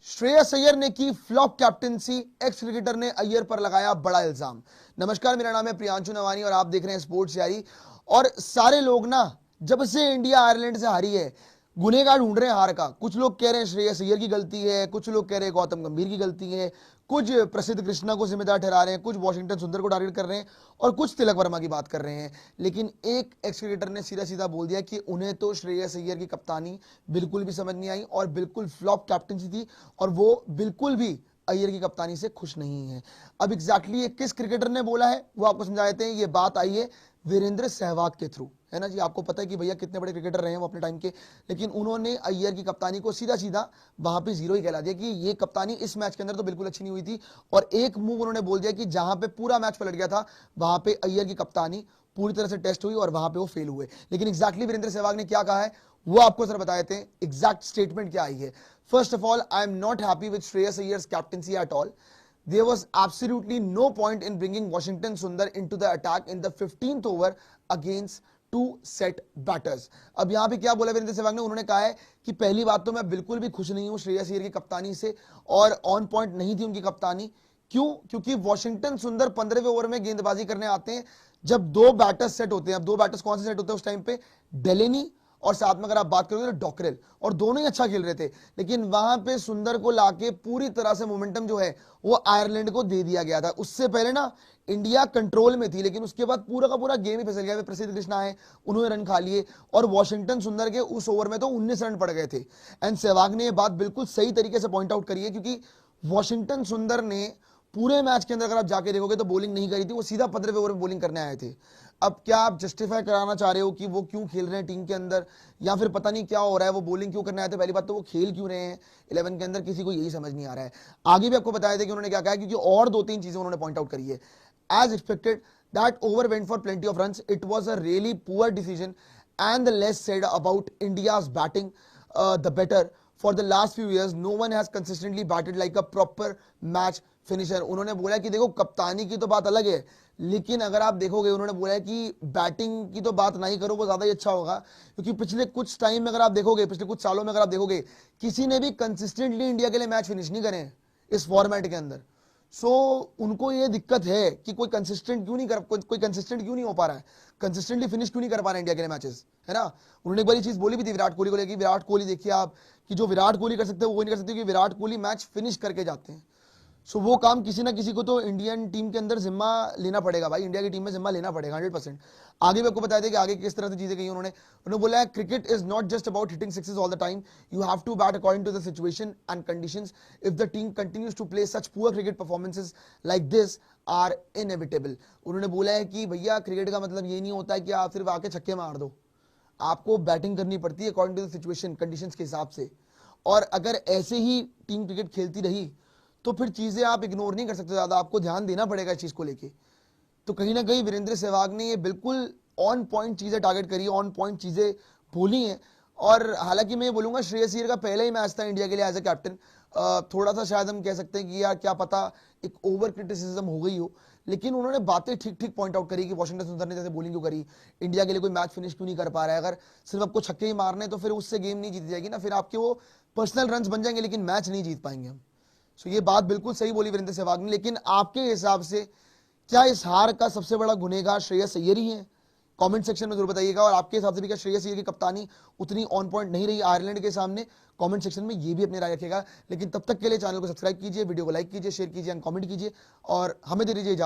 श्रेयस अय्यर ने की flop captaincy, x cricketer ने अय्यर पर लगाया बड़ा इल्जाम। नमस्कार, मेरा नाम है प्रियांशु नवानी और आप देख रहे हैं स्पोर्ट्स यारी। और सारे लोग ना, जब से इंडिया आयरलैंड से हारी है, गुनहगार ढूंढ रहे हैं हार का। कुछ लोग कह रहे हैं श्रेयस अय्यर की गलती है, कुछ लोग कह रहे हैं गौतम गंभीर की गलती है, कुछ प्रसिद्ध कृष्णा को जिम्मेदार ठहरा रहे हैं, कुछ वॉशिंगटन सुंदर को टारगेट कर रहे हैं और कुछ तिलक वर्मा की बात कर रहे हैं। लेकिन एक एक्स क्रिकेटर ने सीधा सीधा बोल दिया कि उन्हें तो श्रेयस अय्यर की कप्तानी बिल्कुल भी समझ नहीं आई और बिल्कुल फ्लॉप कैप्टनसी थी और वो बिल्कुल भी अय्यर की कप्तानी से खुश नहीं है। अब एग्जैक्टली ये किस क्रिकेटर ने बोला है वो आपको समझा देते हैं। ये बात आई है वीरेंद्र सहवाग के थ्रू, है ना जी। आपको पता है कि भैया कितने बड़े क्रिकेटर रहे हैं वो अपने टाइम के, लेकिन उन्होंने अय्यर की कप्तानी को सीधा सीधा वहां पे जीरो ही कहला दिया कि ये कप्तानी इस मैच के अंदर तो बिल्कुल अच्छी नहीं हुई थी। और एक मूव उन्होंने बोल दिया कि जहां पे पूरा मैच पलट गया था वहां पे अय्यर की कप्तानी पूरी तरह से टेस्ट हुई और वहां पे वो फेल हुए। लेकिन एग्जैक्टली वीरेंद्र सहवाग ने क्या कहा है वो आपको सर बता देते हैं। एग्जैक्ट स्टेटमेंट क्या आई है। First of all, I am not happy with Shreyas Iyer's captaincy at all. There was absolutely no point in bringing Washington Sundar into the attack in the 15th over against two set batters. अब यहां पे क्या बोला वीरेंद्र सहवाग ने, उन्होंने कहा है कि पहली बात तो मैं बिल्कुल भी खुश नहीं हूं श्रेयस अय्यर की कप्तानी से और ऑन पॉइंट नहीं थी उनकी कप्तानी। क्यों? क्योंकि वॉशिंगटन सुंदर 15वें ओवर में गेंदबाजी करने आते हैं जब दो बैटर्स सेट होते हैं। अब दो बैटर्स कौन से सेट होते हैं उस टाइम पे? डेलेनी और साथ में अगर आप बात करोगे तो डॉकरेल, और दोनों ही अच्छा खेल रहे थे। लेकिन वहां पे सुंदर को लाके पूरी तरह से मोमेंटम जो है वो आयरलैंड को दे दिया गया था। उससे पहले ना इंडिया कंट्रोल में थी, लेकिन उसके बाद पूरा का पूरा गेम ही फिसल गया। प्रसिद्ध कृष्णा है, उन्होंने रन खा लिए और वॉशिंगटन सुंदर के उस ओवर में तो 19 रन पड़ गए थे। एंड सहवाग ने यह बात बिल्कुल सही तरीके से पॉइंट आउट करी है, क्योंकि वॉशिंगटन सुंदर ने पूरे मैच के अंदर अगर आप जाके देखोगे तो बॉलिंग नहीं करी थी, वो सीधा 15वें ओवर में बॉलिंग करने आए थे। अब क्या आप जस्टिफाई कराना चाह रहे हो कि वो क्यों खेल रहे हैं टीम के अंदर, या फिर पता नहीं क्या हो रहा है, वो बॉलिंग क्यों करने आए थे? पहली बात तो वो खेल क्यों रहे हैं 11 के अंदर, किसी को यही समझ नहीं आ रहा है। आगे भी आपको बताया था कि उन्होंने क्या कहा, क्योंकि और दो तीन चीजें उन्होंने पॉइंट आउट करी है। As expected that over went for plenty of runs, it was a really poor decision and the less said about India's batting the better for the last few years no one has consistently batted like a proper match finisher। उन्होंने बोला कि देखो कप्तानी की तो बात अलग है, लेकिन अगर आप देखोगे उन्होंने बोला है कि बैटिंग की तो बात नहीं करो, वो ज्यादा ही अच्छा होगा। क्योंकि पिछले कुछ टाइम में अगर आप देखोगे, पिछले कुछ सालों में अगर आप देखोगे, किसी ने भी कंसिस्टेंटली इंडिया के लिए मैच फिनिश नहीं करे इस फॉर्मेट के अंदर। सो उनको ये दिक्कत है कि कोई कंसिस्टेंट क्यों नहीं कर, कोई कंसिस्टेंट क्यों नहीं हो पा रहा है, कंसिस्टेंटली फिनिश क्यों नहीं कर पा रहे इंडिया के लिए मैचेस, है ना। उन्होंने एक बार चीज बोली भी थी विराट कोहली को लेकर, विराट कोहली देखिए आप, कि जो विराट कोहली कर सकते हैं वो नहीं कर सकते, कि विराट कोहली मैच फिनिश करके जाते हैं। सो वो काम किसी ना किसी को तो इंडियन टीम के अंदर जिम्मा लेना पड़ेगा भाई, इंडिया की टीम में जिम्मा लेना पड़ेगा 100%। आगे भी आपको बताया था कि आगे किस तरह से चीजें कही उन्होंने बोला है cricket is not just about hitting sixes all the time, you have to bat according to the situation and conditions. If the team continues to play such poor cricket performances like this are inevitable. उन्होंने बोला है कि भैया cricket का मतलब ये नहीं होता है कि आप सिर्फ आके छक्के मार दो, आपको बैटिंग करनी पड़ती है according to the situation conditions के हिसाब से। और अगर ऐसे ही टीम क्रिकेट खेलती रही तो फिर चीजें आप इग्नोर नहीं कर सकते, ज्यादा आपको ध्यान देना पड़ेगा इस चीज को लेके। तो कहीं ना कहीं वीरेंद्र सहवाग ने ये बिल्कुल ऑन पॉइंट चीजें टारगेट करी, ऑन पॉइंट चीजें बोली हैं। और हालांकि मैं ये बोलूंगा श्रेयस अय्यर का पहला ही मैच था इंडिया के लिए एज ए कैप्टन, थोड़ा सा शायद हम कह सकते हैं कि यार क्या पता एक ओवर क्रिटिसिज्म हो गई हो, लेकिन उन्होंने बातें ठीक ठीक पॉइंट आउट करी कि वॉशिंगटन सुंदर ने जैसे बॉलिंग क्यों करी, इंडिया के लिए कोई मैच फिनिश क्यों नहीं कर पा रहा है। अगर सिर्फ आपको छक्के ही मारने तो फिर उससे गेम नहीं जीती जाएगी ना, फिर आपके वो पर्सनल रन बन जाएंगे लेकिन मैच नहीं जीत पाएंगे हम। सो ये बात बिल्कुल सही बोली वीरेंद्र सहवाग ने। लेकिन आपके हिसाब से क्या इस हार का सबसे बड़ा गुनहगार श्रेयस अय्यर ही है? कमेंट सेक्शन में जरूर बताइएगा। और आपके हिसाब से भी क्या श्रेयस अय्यर की कप्तानी उतनी ऑन पॉइंट नहीं रही आयरलैंड के सामने? कमेंट सेक्शन में ये भी अपनी राय रखिएगा। लेकिन तब तक के लिए चैनल को सब्सक्राइब कीजिए, वीडियो को लाइक कीजिए, शेयर कीजिए एंड कमेंट कीजिए और हमें दे दीजिए।